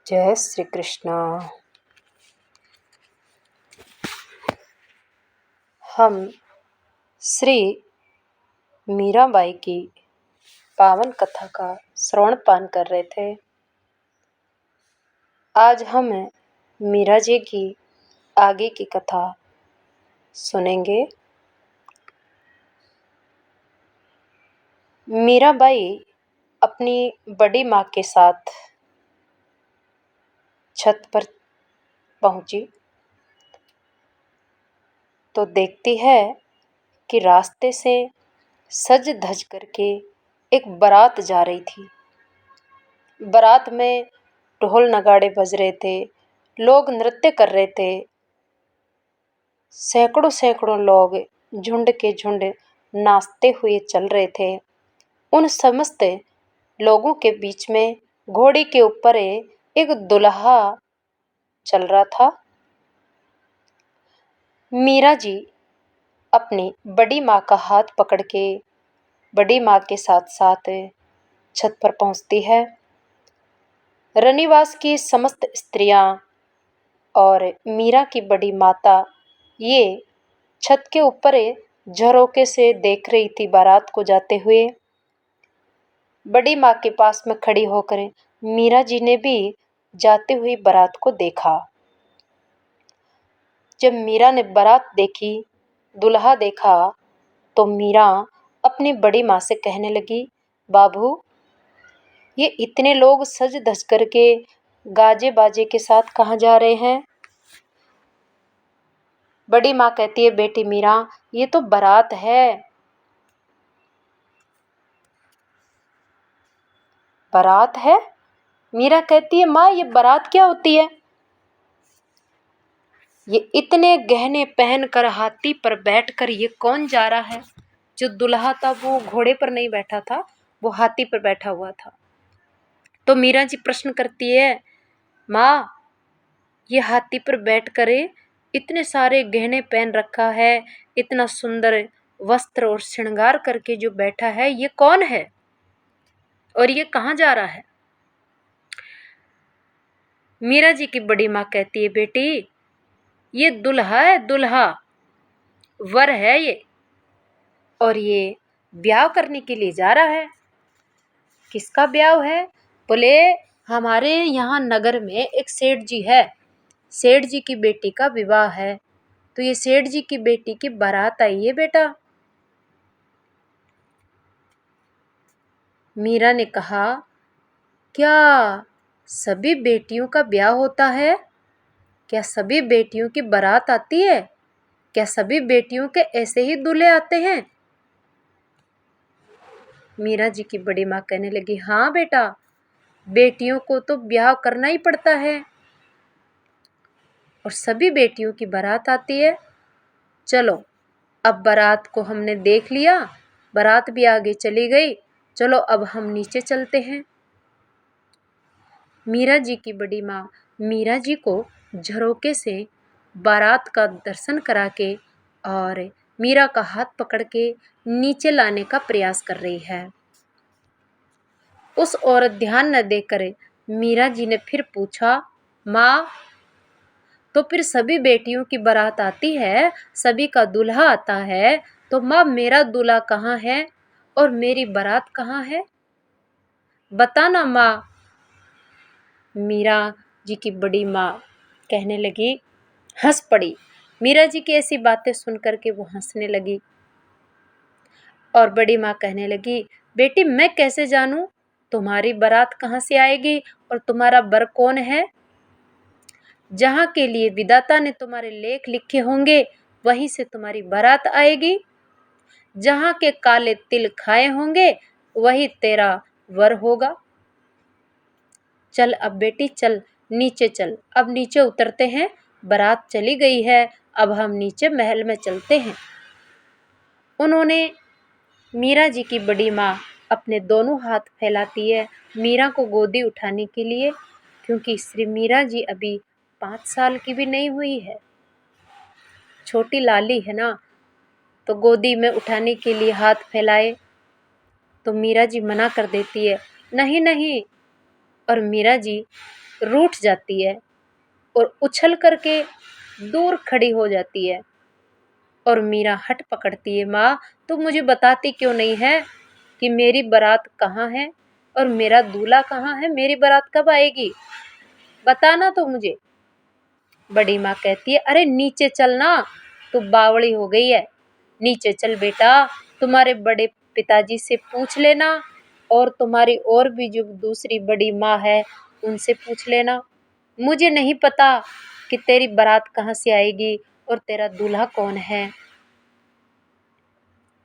जय श्री कृष्ण। हम श्री मीराबाई की पावन कथा का श्रवण पान कर रहे थे। आज हम मीरा जी की आगे की कथा सुनेंगे। मीराबाई अपनी बड़ी माँ के साथ छत पर पहुंची तो देखती है कि रास्ते से सज धज करके एक बारात जा रही थी। बारात में ढोल नगाड़े बज रहे थे, लोग नृत्य कर रहे थे। सैकड़ों सैकड़ों लोग झुंड के झुंड नाचते हुए चल रहे थे। उन समस्त लोगों के बीच में घोड़ी के ऊपर एक दुल्हा चल रहा था। मीरा जी अपनी बड़ी माँ का हाथ पकड़ के बड़ी माँ के साथ साथ छत पर पहुंचती है। रनिवास की समस्त स्त्रियां और मीरा की बड़ी माता ये छत के ऊपर झरोके से देख रही थी बारात को जाते हुए। बड़ी माँ के पास में खड़ी होकर मीरा जी ने भी जाते हुए बारात को देखा। जब मीरा ने बारात देखी, दुल्हा देखा, तो मीरा अपनी बड़ी माँ से कहने लगी, बाबू, ये इतने लोग सज धज करके गाजे बाजे के साथ कहाँ जा रहे हैं? बड़ी माँ कहती है, बेटी मीरा, ये तो बारात है। बारात है? मीरा कहती है, माँ, ये बारात क्या होती है? ये इतने गहने पहनकर हाथी पर बैठकर ये कौन जा रहा है? जो दुल्हा था वो घोड़े पर नहीं बैठा था, वो हाथी पर बैठा हुआ था। तो मीरा जी प्रश्न करती है, माँ, ये हाथी पर बैठकर इतने सारे गहने पहन रखा है, इतना सुंदर वस्त्र और श्रृंगार करके जो बैठा है, ये कौन है और ये कहाँ जा रहा है? मीरा जी की बड़ी माँ कहती है, बेटी, ये दुल्हा है, दुल्हा, वर है ये, और ये ब्याह करने के लिए जा रहा है। किसका ब्याह है? बोले, हमारे यहाँ नगर में एक सेठ जी है, सेठ जी की बेटी का विवाह है, तो ये सेठ जी की बेटी की बारात आई है बेटा। मीरा ने कहा, क्या सभी बेटियों का ब्याह होता है? क्या सभी बेटियों की बारात आती है? क्या सभी बेटियों के ऐसे ही दूल्हे आते हैं? मीरा जी की बड़ी माँ कहने लगी, हाँ बेटा, बेटियों को तो ब्याह करना ही पड़ता है और सभी बेटियों की बारात आती है। चलो, अब बारात को हमने देख लिया, बारात भी आगे चली गई, चलो अब हम नीचे चलते हैं। मीरा जी की बड़ी माँ मीरा जी को झरोके से बारात का दर्शन करा के और मीरा का हाथ पकड़ के नीचे लाने का प्रयास कर रही है। उस औरत ध्यान न देकर मीरा जी ने फिर पूछा, माँ, तो फिर सभी बेटियों की बारात आती है, सभी का दूल्हा आता है, तो माँ, मेरा दूल्हा कहाँ है और मेरी बारात कहाँ है? बताना माँ। मीरा जी की बड़ी माँ कहने लगी, हंस पड़ी। मीरा जी की ऐसी बातें सुन करके वो हंसने लगी और बड़ी माँ कहने लगी, बेटी, मैं कैसे जानूं तुम्हारी बारात कहाँ से आएगी और तुम्हारा वर कौन है? जहाँ के लिए विधाता ने तुम्हारे लेख लिखे होंगे वहीं से तुम्हारी बारात आएगी। जहाँ के काले तिल खाए होंगे वही तेरा वर होगा। चल अब बेटी, चल नीचे चल, अब नीचे उतरते हैं, बारात चली गई है, अब हम नीचे महल में चलते हैं। उन्होंने मीरा जी की बड़ी माँ अपने दोनों हाथ फैलाती है मीरा को गोदी उठाने के लिए, क्योंकि श्री मीरा जी अभी 5 साल की भी नहीं हुई है, छोटी लाली है ना, तो गोदी में उठाने के लिए हाथ फैलाए तो मीरा जी मना कर देती है, नहीं नहीं। और मीरा जी रूठ जाती है और उछल करके दूर खड़ी हो जाती है। और मीरा हट पकड़ती है, माँ तुम मुझे बताती क्यों नहीं है कि मेरी बारात कहाँ है और मेरा दूल्हा कहाँ है, मेरी बारात कब आएगी, बताना तो मुझे। बड़ी माँ कहती है, अरे नीचे चलना, तू बावड़ी हो गई है, नीचे चल बेटा, तुम्हारे बड़े पिताजी से पूछ लेना और तुम्हारी और भी जो दूसरी बड़ी माँ है उनसे पूछ लेना। मुझे नहीं पता कि तेरी बारात कहाँ से आएगी और तेरा दूल्हा कौन है।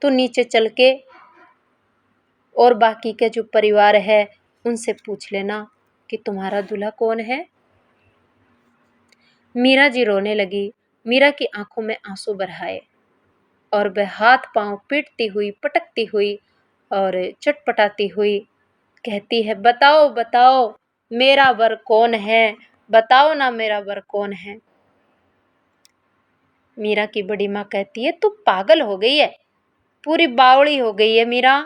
तू नीचे चल के और बाकी के जो परिवार है उनसे पूछ लेना कि तुम्हारा दूल्हा कौन है। मीरा जी रोने लगी। मीरा की आंखों में आंसू भर आए और वह हाथ पांव पीटती हुई, पटकती हुई और चटपटाती हुई कहती है, बताओ बताओ मेरा वर कौन है, बताओ ना मेरा वर कौन है। मीरा की बड़ी माँ कहती है, तू पागल हो गई है, पूरी बावड़ी हो गई है मीरा।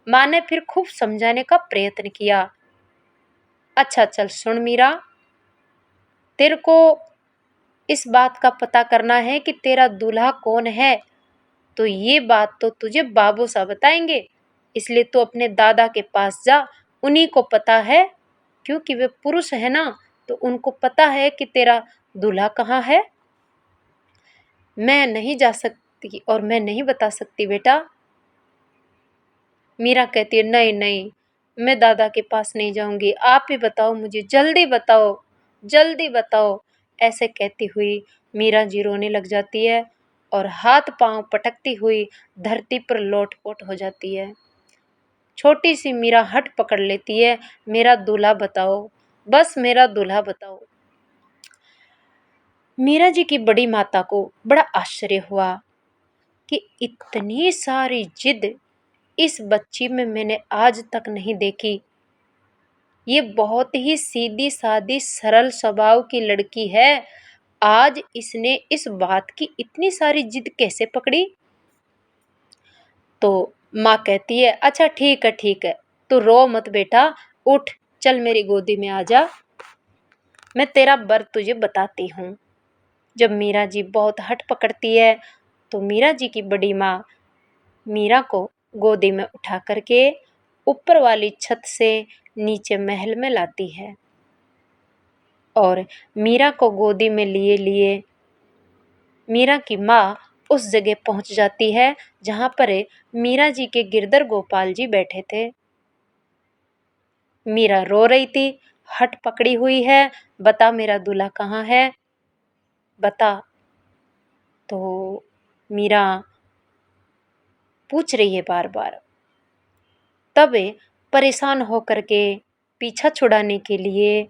माँ ने फिर खूब समझाने का प्रयत्न किया। अच्छा चल सुन मीरा, तेरे को इस बात का पता करना है कि तेरा दूल्हा कौन है, तो ये बात तो तुझे बाबू साहब बताएंगे, इसलिए तू अपने दादा के पास जा, उन्हीं को पता है, क्योंकि वे पुरुष है ना, तो उनको पता है कि तेरा दूल्हा कहाँ है। मैं नहीं जा सकती और मैं नहीं बता सकती बेटा। मीरा कहती है, नहीं नहीं, मैं दादा के पास नहीं जाऊंगी, आप ही बताओ मुझे, जल्दी बताओ, जल्दी बताओ। ऐसे कहती हुई मीरा जी रोने लग जाती है और हाथ पांव पटकती हुई धरती पर लोट-पोट हो जाती है। छोटी सी मीरा हट पकड़ लेती है, मेरा दूल्हा बताओ, बस मेरा दूल्हा बताओ। मीरा जी की बड़ी माता को बड़ा आश्चर्य हुआ कि इतनी सारी जिद इस बच्ची में मैंने आज तक नहीं देखी। ये बहुत ही सीधी सादी सरल स्वभाव की लड़की है, आज इसने इस बात की इतनी सारी जिद कैसे पकड़ी। तो माँ कहती है, अच्छा ठीक है, तू रो मत बेटा, उठ, चल मेरी गोदी में आ जा, मैं तेरा बर तुझे बताती हूँ। जब मीरा जी बहुत हट पकड़ती है तो मीरा जी की बड़ी माँ मीरा को गोदी में उठा करके ऊपर वाली छत से नीचे महल में लाती है और मीरा को गोदी में लिए लिए मीरा की माँ उस जगह पहुंच जाती है जहां पर मीरा जी के गिरधर गोपाल जी बैठे थे। मीरा रो रही थी, हट पकड़ी हुई है, बता मेरा दूल्हा कहाँ है, बता। तो मीरा पूछ रही है बार बार। तब परेशान होकर के पीछा छुड़ाने के लिए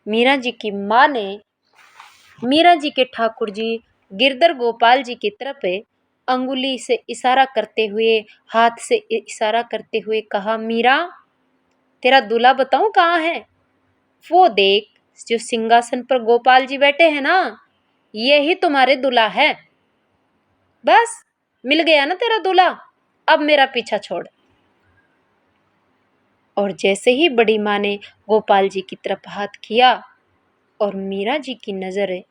मीरा जी की माँ ने मीरा जी के ठाकुर जी गिरधर गोपाल जी की तरफ अंगुली से इशारा करते हुए, हाथ से इशारा करते हुए कहा, मीरा तेरा दूल्हा बताऊं कहाँ है, वो देख जो सिंहासन पर गोपाल जी बैठे हैं ना, यही तुम्हारे दूल्हा है, बस मिल गया ना तेरा दूल्हा, अब मेरा पीछा छोड़। और जैसे ही बड़ी माँ ने गोपाल जी की तरफ हाथ किया और मीरा जी की नजर,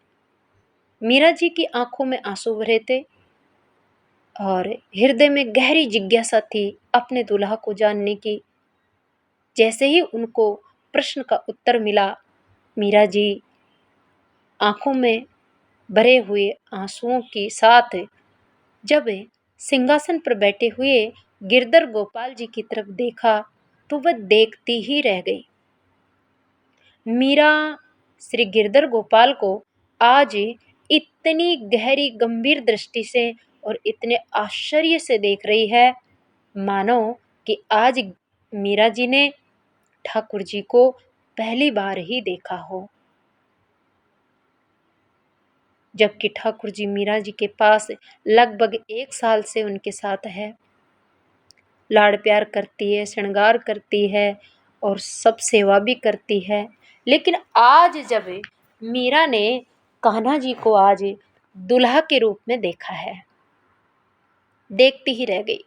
मीरा जी की आंखों में आंसू भरे थे और हृदय में गहरी जिज्ञासा थी अपने दूल्हा को जानने की। जैसे ही उनको प्रश्न का उत्तर मिला, मीरा जी आंखों में भरे हुए आंसुओं के साथ जब सिंहासन पर बैठे हुए गिरधर गोपाल जी की तरफ देखा तो वह देखती ही रह गई। मीरा श्री गिरधर गोपाल को आज इतनी गहरी गंभीर दृष्टि से और इतने आश्चर्य से देख रही है, मानो कि आज मीरा जी ने ठाकुर जी को पहली बार ही देखा हो। जबकि ठाकुर जी मीरा जी के पास लगभग 1 साल से उनके साथ है, लाड़ प्यार करती है, श्रृंगार करती है और सब सेवा भी करती है। लेकिन आज जब मीरा ने कान्हा जी को आज दुल्हा के रूप में देखा है, देखती ही रह गई।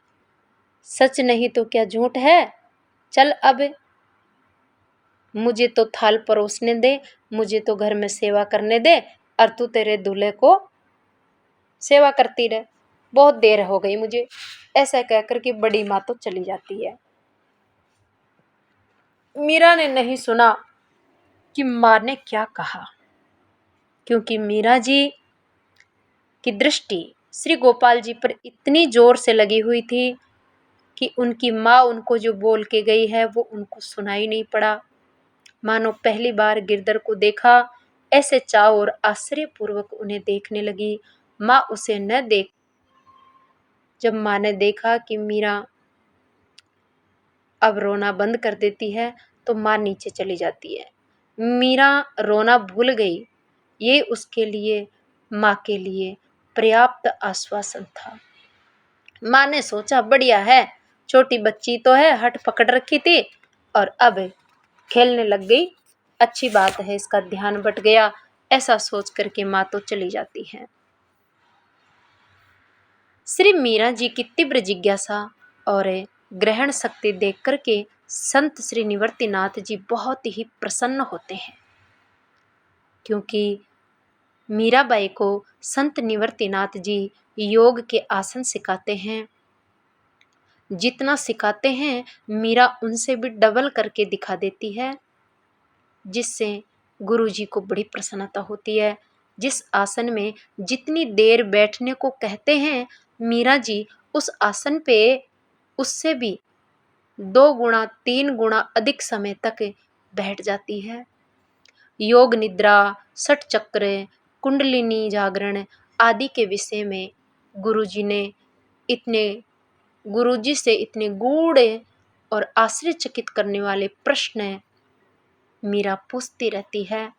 सच नहीं तो क्या झूठ है, चल अब मुझे तो थाल परोसने दे, मुझे तो घर में सेवा करने दे, और तू तेरे दूल्हे को सेवा करती रहे, बहुत देर हो गई मुझे। ऐसा कहकर के बड़ी माँ तो चली जाती है। मीरा ने नहीं सुना कि माँ ने क्या कहा, क्योंकि मीरा जी की दृष्टि श्री गोपाल जी पर इतनी जोर से लगी हुई थी कि उनकी माँ उनको जो बोल के गई है वो उनको सुनाई नहीं पड़ा। मानो पहली बार गिरधर को देखा, ऐसे चाव और आश्चर्य पूर्वक उन्हें देखने लगी। माँ उसे न देख जब माँ ने देखा कि मीरा अब रोना बंद कर देती है, तो माँ नीचे चली जाती है। मीरा रोना भूल गई, ये उसके लिए, माँ के लिए पर्याप्त आश्वासन था। माँ ने सोचा, बढ़िया है, छोटी बच्ची तो है, हट पकड़ रखी थी और अब खेलने लग गई, अच्छी बात है, इसका ध्यान बट गया। ऐसा सोच करके माँ तो चली जाती है। श्री मीरा जी की तीव्र जिज्ञासा और ग्रहण शक्ति देख करके संत श्री निवृत्तिनाथ जी बहुत ही प्रसन्न होते हैं, क्योंकि मीराबाई को संत निवृत्तिनाथ जी योग के आसन सिखाते हैं। जितना सिखाते हैं मीरा उनसे भी डबल करके दिखा देती है, जिससे गुरुजी को बड़ी प्रसन्नता होती है। जिस आसन में जितनी देर बैठने को कहते हैं मीरा जी उस आसन पे उससे भी 2 गुना 3 गुना अधिक समय तक बैठ जाती है। योग निद्रा, षट चक्र, कुंडलिनी जागरण आदि के विषय में गुरुजी से इतने गूढ़ और आश्चर्यचकित करने वाले प्रश्न मीरा पूछती रहती है।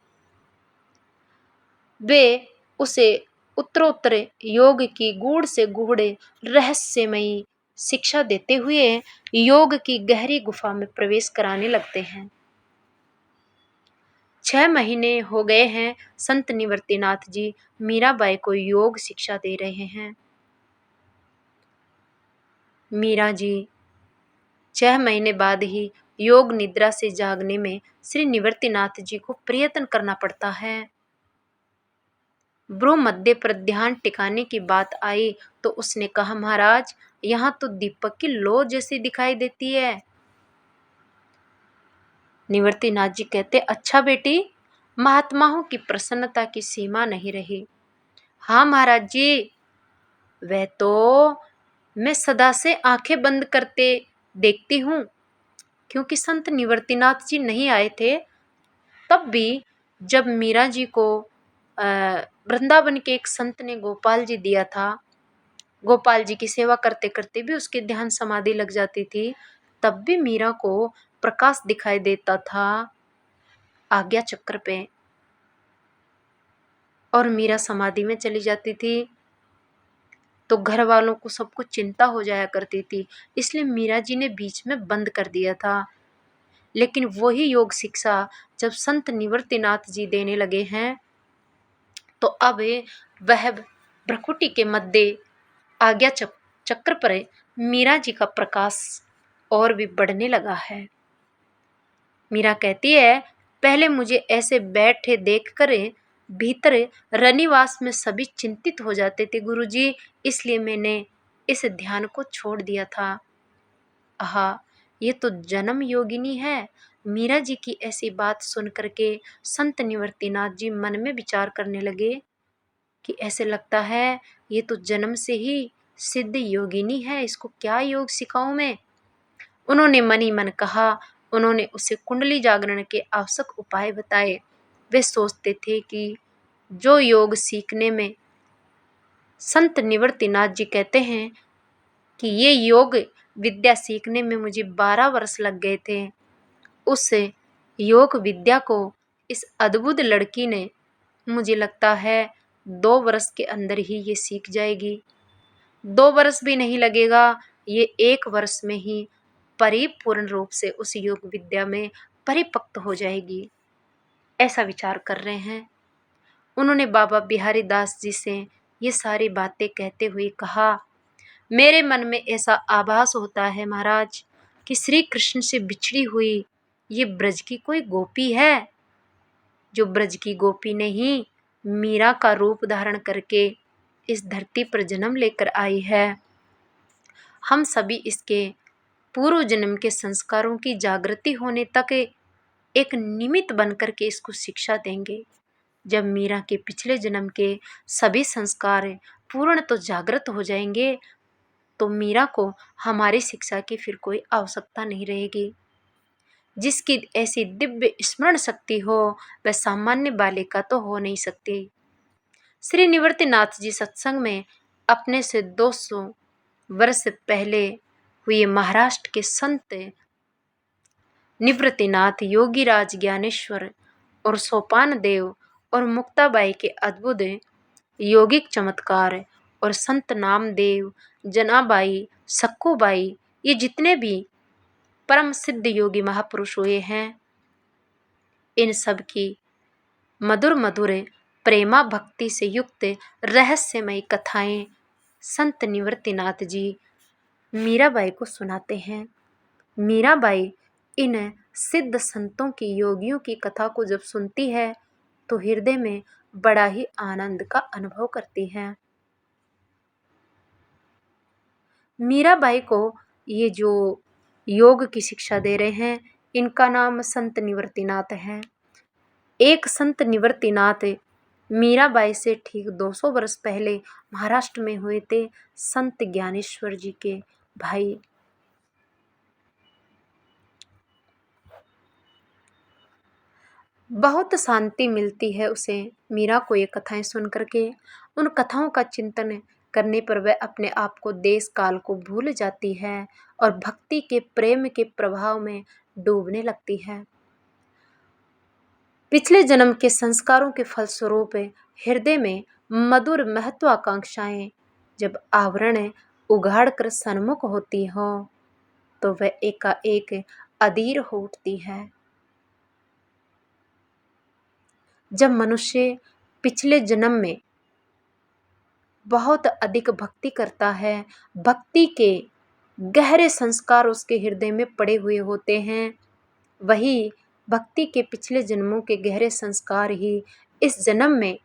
वे उसे उत्तरोत्तर योग की गूढ़ से गूढ़ रहस्यमयी शिक्षा देते हुए योग की गहरी गुफा में प्रवेश कराने लगते हैं। 6 महीने हो गए हैं संत निवृत्तिनाथ जी मीराबाई को योग शिक्षा दे रहे हैं। मीरा जी 6 महीने बाद ही योग निद्रा से जागने में श्री निवृत्तिनाथ जी को प्रयत्न करना पड़ता है। भ्रू मध्य पर ध्यान टिकाने की बात आई तो उसने कहा, महाराज यहाँ तो दीपक की लौ जैसी दिखाई देती है। निवृत्तिनाथ जी कहते, अच्छा बेटी, महात्माओं की प्रसन्नता की सीमा नहीं रही। हाँ महाराज जी, वह तो मैं सदा से आंखें बंद करते देखती हूँ, क्योंकि संत निवृत्तिनाथ जी नहीं आए थे तब भी जब मीरा जी को वृंदावन के एक संत ने गोपाल जी दिया था, गोपाल जी की सेवा करते करते भी उसके ध्यान समाधि लग जाती थी, तब भी मीरा को प्रकाश दिखाई देता था आज्ञा चक्र पे और मीरा समाधि में चली जाती थी। तो घर वालों को सबको चिंता हो जाया करती थी, इसलिए मीरा जी ने बीच में बंद कर दिया था। लेकिन वही योग शिक्षा जब संत निवृत्तिनाथ जी देने लगे हैं तो अब वह भ्रकुटी के मध्य आज्ञा चक्र पर मीरा जी का प्रकाश और भी बढ़ने लगा है। मीरा कहती है, पहले मुझे ऐसे बैठे देखकर भीतर रनिवास में सभी चिंतित हो जाते थे गुरुजी, इसलिए मैंने इस ध्यान को छोड़ दिया था। आहा, ये तो जन्म योगिनी है। मीरा जी की ऐसी बात सुन करके संत निवृत्तिनाथ जी मन में विचार करने लगे कि ऐसे लगता है ये तो जन्म से ही सिद्ध योगिनी है, इसको क्या योग सिखाऊं मैं। उन्होंने मन ही मन कहा। उन्होंने उसे कुंडली जागरण के आवश्यक उपाय बताए। वे सोचते थे कि जो योग सीखने में संत निवृत्तिनाथ जी कहते हैं कि ये योग विद्या सीखने में मुझे 12 वर्ष लग गए थे, उस योग विद्या को इस अद्भुत लड़की ने, मुझे लगता है 2 वर्ष के अंदर ही ये सीख जाएगी। 2 वर्ष भी नहीं लगेगा, ये 1 वर्ष में ही परिपूर्ण रूप से उस योग विद्या में परिपक्व हो जाएगी, ऐसा विचार कर रहे हैं। उन्होंने बाबा बिहारी दास जी से ये सारी बातें कहते हुए कहा, मेरे मन में ऐसा आभास होता है महाराज कि श्री कृष्ण से बिछड़ी हुई ये ब्रज की कोई गोपी है, जो ब्रज की गोपी नहीं, मीरा का रूप धारण करके इस धरती पर जन्म लेकर आई है। हम सभी इसके पूर्व जन्म के संस्कारों की जागृति होने तक एक निमित्त बनकर के इसको शिक्षा देंगे। जब मीरा के पिछले जन्म के सभी संस्कार पूर्ण तो जागृत हो जाएंगे, तो मीरा को हमारी शिक्षा की फिर कोई आवश्यकता नहीं रहेगी। जिसकी ऐसी दिव्य स्मरण शक्ति हो, वह सामान्य बालिका तो हो नहीं सकती। श्री निवृत्तिनाथ जी सत्संग में अपने से 200 वर्ष पहले हुए महाराष्ट्र के संत निवृत्तिनाथ, योगीराज ज्ञानेश्वर और सोपान देव और मुक्ताबाई के अद्भुत यौगिक चमत्कार और संत नामदेव, जनाबाई, सक्कूबाई, ये जितने भी परम सिद्ध योगी महापुरुष हुए हैं, इन सब की मधुर मधुर प्रेमा भक्ति से युक्त रहस्यमयी कथाएं संत निवृत्तिनाथ जी मीराबाई को सुनाते हैं। मीराबाई इन सिद्ध संतों की, योगियों की कथा को जब सुनती है तो हृदय में बड़ा ही आनंद का अनुभव करती है। मीराबाई को ये जो योग की शिक्षा दे रहे हैं, इनका नाम संत निवृत्तिनाथ है। एक संत निवृत्तिनाथ मीराबाई से ठीक 200 वर्ष पहले महाराष्ट्र में हुए थे, संत ज्ञानेश्वर जी के भाई। बहुत शांति मिलती है उसे मीरा को ये कथाएं सुन करके। उन कथाओं का चिंतन करने पर वह अपने आप को, देश काल को भूल जाती है और भक्ति के, प्रेम के प्रभाव में डूबने लगती है। पिछले जन्म के संस्कारों के फलस्वरूप हृदय में मधुर महत्वाकांक्षाएं जब आवरण उघाड़ कर सन्मुख होती हो, तो वह एकाएक अधीर हो उठती है। जब मनुष्य पिछले जन्म में बहुत अधिक भक्ति करता है, भक्ति के गहरे संस्कार उसके हृदय में पड़े हुए होते हैं, वही भक्ति के पिछले जन्मों के गहरे संस्कार ही इस जन्म में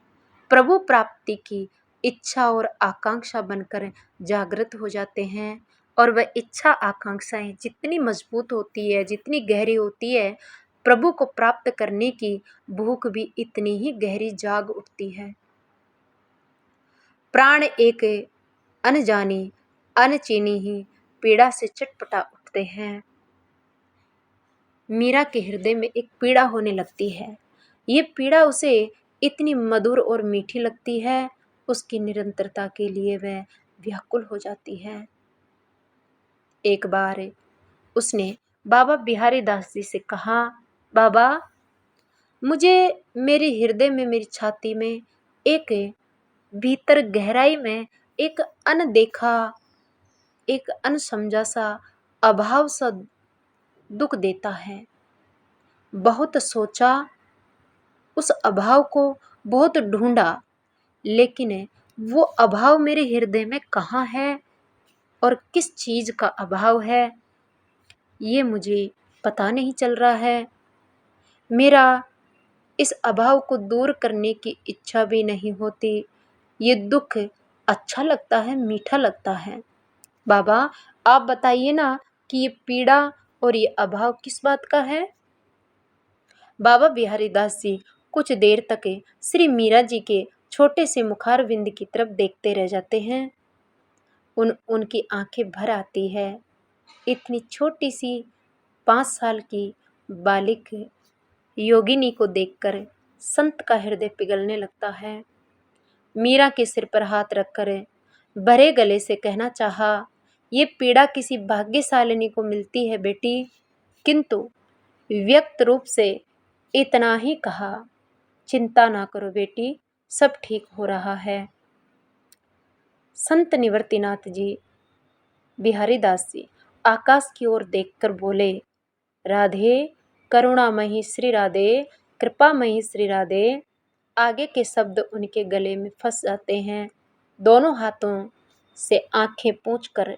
प्रभु प्राप्ति की इच्छा और आकांक्षा बनकर जागृत हो जाते हैं। और वह इच्छा आकांक्षाएं जितनी मजबूत होती है, जितनी गहरी होती है, प्रभु को प्राप्त करने की भूख भी इतनी ही गहरी जाग उठती है। प्राण एक अनजानी अनचीनी ही पीड़ा से चटपटा उठते हैं। मीरा के हृदय में एक पीड़ा होने लगती है। ये पीड़ा उसे इतनी मधुर और मीठी लगती है, उसकी निरंतरता के लिए वह व्याकुल हो जाती है। एक बार उसने बाबा बिहारी दास जी से कहा, बाबा, मुझे मेरे हृदय में, मेरी छाती में एक भीतर गहराई में एक अनदेखा, एक अनसमझा सा अभाव सा दुख देता है। बहुत सोचा, उस अभाव को बहुत ढूंढा, लेकिन वो अभाव मेरे हृदय में कहाँ है और किस चीज का अभाव है, ये मुझे पता नहीं चल रहा है। मेरा इस अभाव को दूर करने की इच्छा भी नहीं होती। ये दुख अच्छा लगता है, मीठा लगता है। बाबा, आप बताइए ना कि ये पीड़ा और ये अभाव किस बात का है। बाबा बिहारी दास जी कुछ देर तक श्री मीरा जी के छोटे से मुखार बिंद की तरफ देखते रह जाते हैं। उनकी आंखें भर आती है। इतनी छोटी सी 5 साल की बालिक योगिनी को देखकर संत का हृदय पिघलने लगता है। मीरा के सिर पर हाथ रखकर भरे गले से कहना चाहा, ये पीड़ा किसी भाग्यशालिनी को मिलती है बेटी, किंतु व्यक्त रूप से इतना ही कहा, चिंता ना करो बेटी, सब ठीक हो रहा है। संत निवृत्तिनाथ जी बिहारी दास जी आकाश की ओर देखकर बोले, राधे, करुणामयी श्री राधे, कृपामयी श्री राधे। आगे के शब्द उनके गले में फंस जाते हैं। दोनों हाथों से आंखें पोंछकर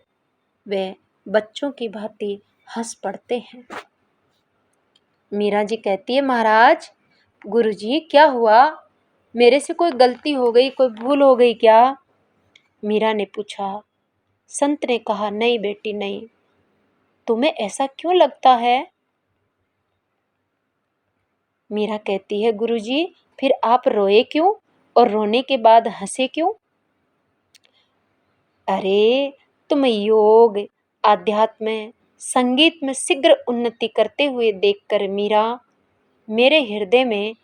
वे बच्चों की भांति हंस पड़ते हैं। मीरा जी कहती है, महाराज, गुरुजी क्या हुआ? मेरे से कोई गलती हो गई, कोई भूल हो गई क्या? मीरा ने पूछा। संत ने कहा, नहीं बेटी नहीं। तुम्हें ऐसा क्यों लगता है? मीरा कहती है, गुरुजी फिर आप रोए क्यों और रोने के बाद हंसे क्यों? अरे तुम योग, आध्यात्म, संगीत में शीघ्र उन्नति करते हुए देखकर मीरा, मेरे हृदय में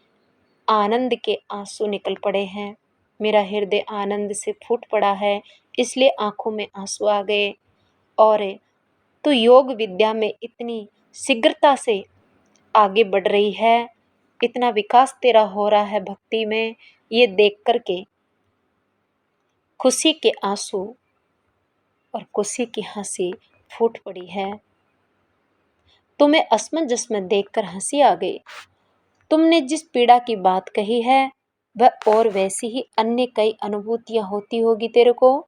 आनंद के आंसू निकल पड़े हैं। मेरा हृदय आनंद से फूट पड़ा है, इसलिए आंखों में आंसू आ गए। और तू योग विद्या में इतनी शीघ्रता से आगे बढ़ रही है, इतना विकास तेरा हो रहा है भक्ति में, ये देख करके खुशी के आंसू और खुशी की हंसी फूट पड़ी है। तुम्हें असमंजस में देखकर हंसी आ गई। तुमने जिस पीड़ा की बात कही है वह और वैसी ही अन्य कई अनुभूतियां होती होगी तेरे को।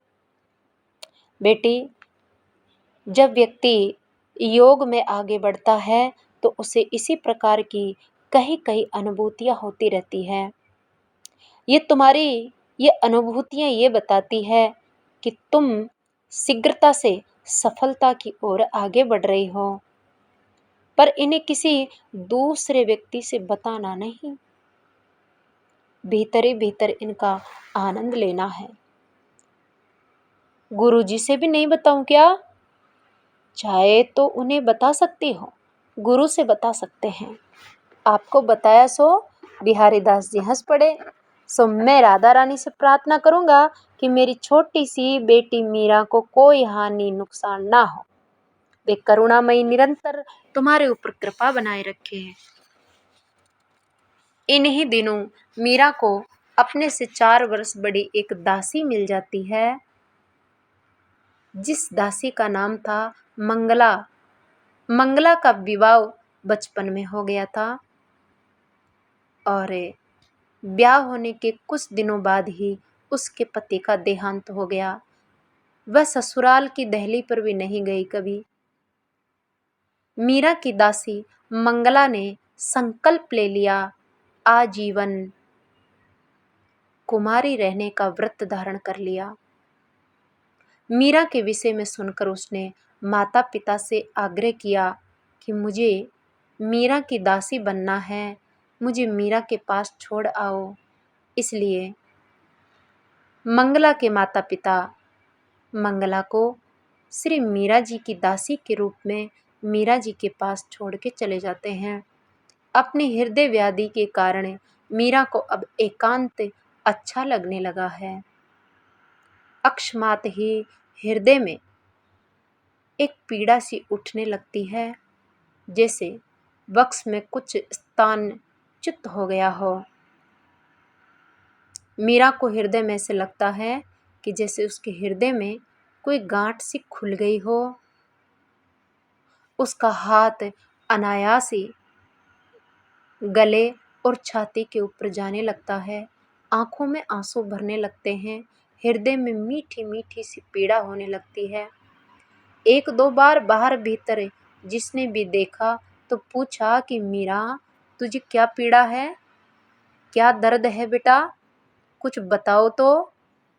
बेटी, जब व्यक्ति योग में आगे बढ़ता है तो उसे इसी प्रकार की कई कई अनुभूतियां होती रहती है। ये तुम्हारी ये अनुभूतियां ये बताती है कि तुम शीघ्रता से सफलता की ओर आगे बढ़ रही हो, पर इन्हें किसी दूसरे व्यक्ति से बताना नहीं, भीतर ही भीतर इनका आनंद लेना है। गुरुजी से भी नहीं बताऊं क्या? चाहे तो उन्हें बता सकती हो, गुरु से बता सकते हैं। आपको बताया सो बिहारी दास जी हंस पड़े। सो मैं राधा रानी से प्रार्थना करूंगा कि मेरी छोटी सी बेटी मीरा को कोई हानि नुकसान ना हो। वे करुणामयी निरंतर तुम्हारे ऊपर कृपा बनाए रखे। इन्हीं दिनों मीरा को अपने से 4 वर्ष बड़ी एक दासी मिल जाती है, जिस दासी का नाम था मंगला। मंगला का विवाह बचपन में हो गया था और ब्याह होने के कुछ दिनों बाद ही उसके पति का देहांत हो गया। वह ससुराल की दहली पर भी नहीं गई कभी। मीरा की दासी मंगला ने संकल्प ले लिया आजीवन कुमारी रहने का व्रत धारण कर लिया। मीरा के विषय में सुनकर उसने माता पिता से आग्रह किया कि मुझे मीरा की दासी बनना है, मुझे मीरा के पास छोड़ आओ। इसलिए मंगला के माता पिता मंगला को श्री मीरा जी की दासी के रूप में मीरा जी के पास छोड़ के चले जाते हैं। अपने हृदय व्याधि के कारण मीरा को अब एकांत अच्छा लगने लगा है। अकस्मात ही हृदय में एक पीड़ा सी उठने लगती है, जैसे वक्ष में कुछ स्थान च्युत हो गया हो। मीरा को हृदय में से लगता है कि जैसे उसके हृदय में कोई गांठ सी खुल गई हो। उसका हाथ अनायास ही गले और छाती के ऊपर जाने लगता है। आंखों में आंसू भरने लगते हैं। हृदय में मीठी मीठी सी पीड़ा होने लगती है। 1-2 बार बाहर भीतर जिसने भी देखा तो पूछा कि मीरा, तुझे क्या पीड़ा है, क्या दर्द है बेटा, कुछ बताओ तो।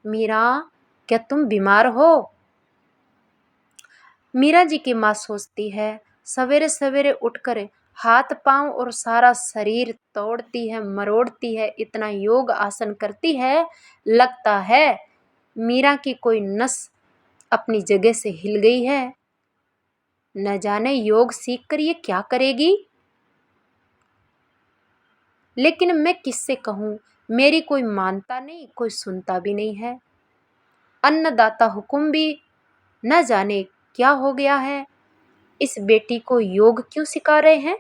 मीरा, क्या तुम बीमार हो? मीरा जी की माँ सोचती है, सवेरे सवेरे उठकर हाथ पांव और सारा शरीर तोड़ती है, मरोड़ती है, इतना योग आसन करती है, लगता है मीरा की कोई नस अपनी जगह से हिल गई है। न जाने योग सीख कर ये क्या करेगी। लेकिन मैं किससे कहूँ, मेरी कोई मानता नहीं, कोई सुनता भी नहीं है। अन्नदाता हुकुम भी न जाने क्या हो गया है, इस बेटी को योग क्यों सिखा रहे हैं।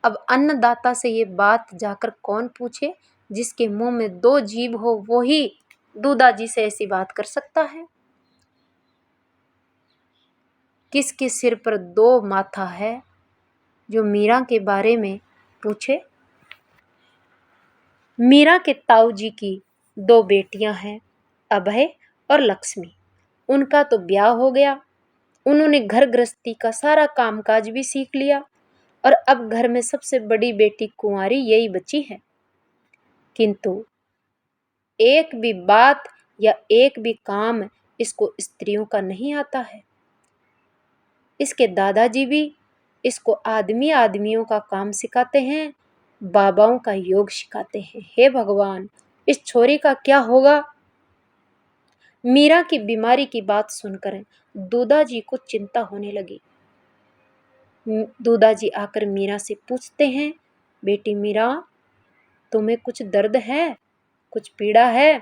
अब अन्नदाता से ये बात जाकर कौन पूछे, जिसके मुंह में 2 जीभ हो वो ही दूधा जी से ऐसी बात कर सकता है। किसके सिर पर 2 माथा है जो मीरा के बारे में पूछे। मीरा के ताऊ जी की 2 बेटियां हैं, अभय और लक्ष्मी। उनका तो ब्याह हो गया, उन्होंने घर गृहस्थी का सारा कामकाज भी सीख लिया। और अब घर में सबसे बड़ी बेटी कुंवारी यही बची है। किंतु एक भी बात या एक भी काम इसको स्त्रियों का नहीं आता है। इसके दादाजी भी इसको आदमियों का काम सिखाते हैं, बाबाओं का योग सिखाते हैं। हे भगवान, इस छोरी का क्या होगा? मीरा की बीमारी की बात सुनकर दूदाजी को चिंता होने लगी। दूदाजी आकर मीरा से पूछते हैं, बेटी मीरा, तुम्हें कुछ दर्द है, कुछ पीड़ा है?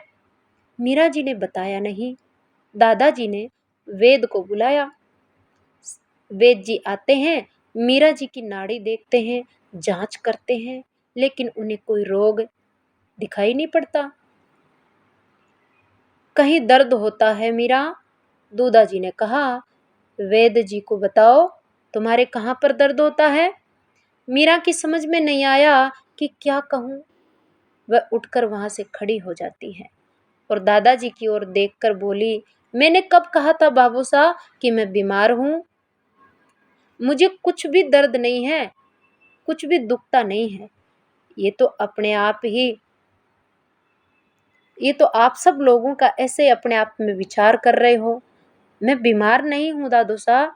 मीरा जी ने बताया नहीं। दादाजी ने वेद को बुलाया। वेद जी आते हैं, मीरा जी की नाड़ी देखते हैं, जांच करते हैं, लेकिन उन्हें कोई रोग दिखाई नहीं पड़ता। कहीं दर्द होता है मीरा? दूदाजी ने कहा, वेद जी को बताओ, तुम्हारे कहाँ पर दर्द होता है? मीरा की समझ में नहीं आया कि क्या कहूँ। वह उठकर वहां से खड़ी हो जाती है और दादाजी की ओर देखकर बोली, मैंने कब कहा था बाबू साहब कि मैं बीमार हूँ? मुझे कुछ भी दर्द नहीं है, कुछ भी दुखता नहीं है। ये तो आप सब लोगों का ऐसे अपने आप में विचार कर रहे हो। मैं बीमार नहीं हूँ दादू साहब।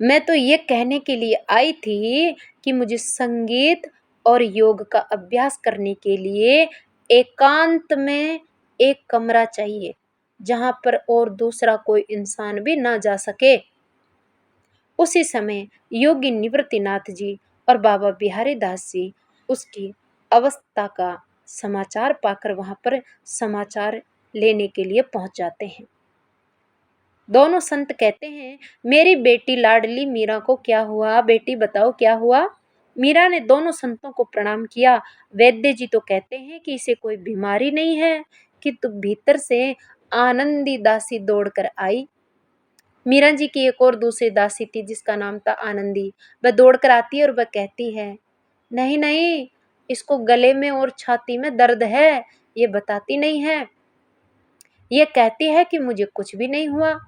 मैं तो ये कहने के लिए आई थी कि मुझे संगीत और योग का अभ्यास करने के लिए एकांत में एक कमरा चाहिए, जहां पर और दूसरा कोई इंसान भी ना जा सके। उसी समय योगी निवृत्तिनाथ जी और बाबा बिहारी दास जी उसकी अवस्था का समाचार पाकर वहां पर समाचार लेने के लिए पहुंच जाते हैं। दोनों संत कहते हैं, मेरी बेटी लाडली मीरा को क्या हुआ? बेटी बताओ क्या हुआ? मीरा ने दोनों संतों को प्रणाम किया। वैद्य जी तो कहते हैं कि इसे कोई बीमारी नहीं है, किंतु भीतर से आनंदी दासी दौड़कर आई। मीरा जी की एक और दूसरी दासी थी जिसका नाम था आनंदी। वह दौड़कर आती है और वह कहती है, नहीं नहीं, इसको गले में और छाती में दर्द है, ये बताती नहीं है। ये कहती है कि मुझे कुछ भी नहीं हुआ।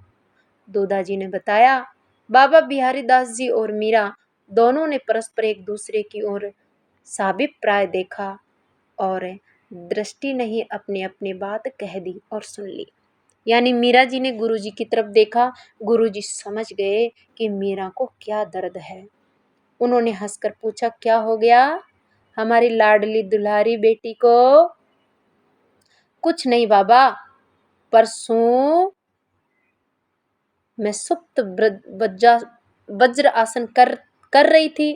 दूदाजी ने बताया। बाबा बिहारी दास जी और मीरा दोनों ने परस्पर एक दूसरे की ओर साभिप्राय देखा और दृष्टि नहीं अपनी अपनी बात कह दी और सुन ली। यानी मीरा जी ने गुरुजी की तरफ देखा। गुरुजी समझ गए कि मीरा को क्या दर्द है। उन्होंने हंसकर पूछा, क्या हो गया हमारी लाडली दुल्हारी बेटी को? कुछ नहीं बाबा, परसों मैं सुप्त वज्र आसन कर रही थी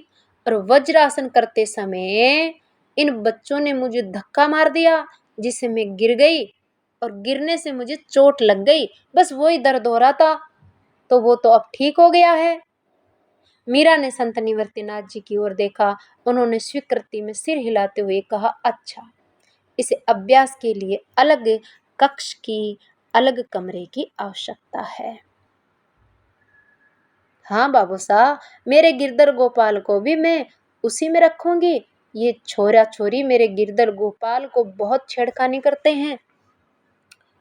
और वज्र आसन करते समय इन बच्चों ने मुझे धक्का मार दिया, जिससे मैं गिर गई और गिरने से मुझे चोट लग गई। बस वही दर्द हो रहा था, तो वो तो अब ठीक हो गया है। मीरा ने संत निवृत्तिनाथ जी की ओर देखा। उन्होंने स्वीकृति में सिर हिलाते हुए कहा, अच्छा, इसे अभ्यास के लिए अलग कक्ष की, अलग कमरे की आवश्यकता है। हाँ बाबू साहब, मेरे गिरधर गोपाल को भी मैं उसी में रखूंगी। ये छोरा छोरी मेरे गिरधर गोपाल को बहुत छेड़खानी करते हैं।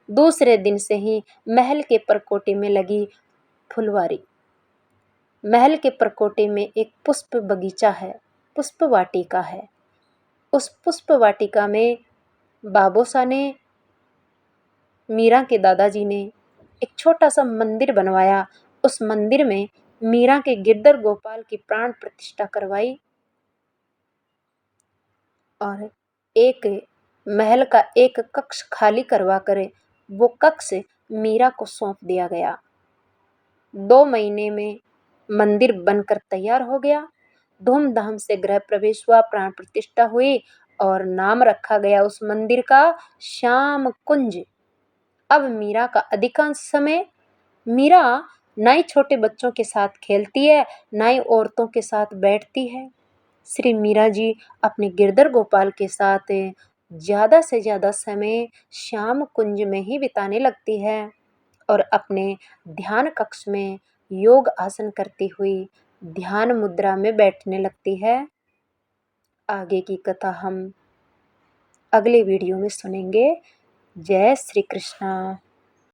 दूसरे दिन से ही महल के परकोटे में लगी फुलवारी। महल के परकोटे में एक पुष्प बगीचा है, पुष्प वाटिका है। उस पुष्प वाटिका में बाबूसा ने, मीरा के दादाजी ने एक छोटा सा मंदिर बनवाया। उस मंदिर में मीरा के गिरधर गोपाल की प्राण प्रतिष्ठा करवाई और एक महल का एक कक्ष खाली करवा कर वो कक्ष मीरा को सौंप दिया गया। 2 महीने में मंदिर बनकर तैयार हो गया। धूमधाम से गृह प्रवेश हुआ, प्राण प्रतिष्ठा हुई और नाम रखा गया उस मंदिर का श्याम कुंज। अब मीरा का अधिकांश समय, मीरा ना ही छोटे बच्चों के साथ खेलती है, ना ही औरतों के साथ बैठती है। श्री मीरा जी अपने गिरधर गोपाल के साथ ज़्यादा से ज़्यादा समय श्याम कुंज में ही बिताने लगती है और अपने ध्यान कक्ष में योग आसन करती हुई ध्यान मुद्रा में बैठने लगती है। आगे की कथा हम अगले वीडियो में सुनेंगे। जय श्री कृष्णा।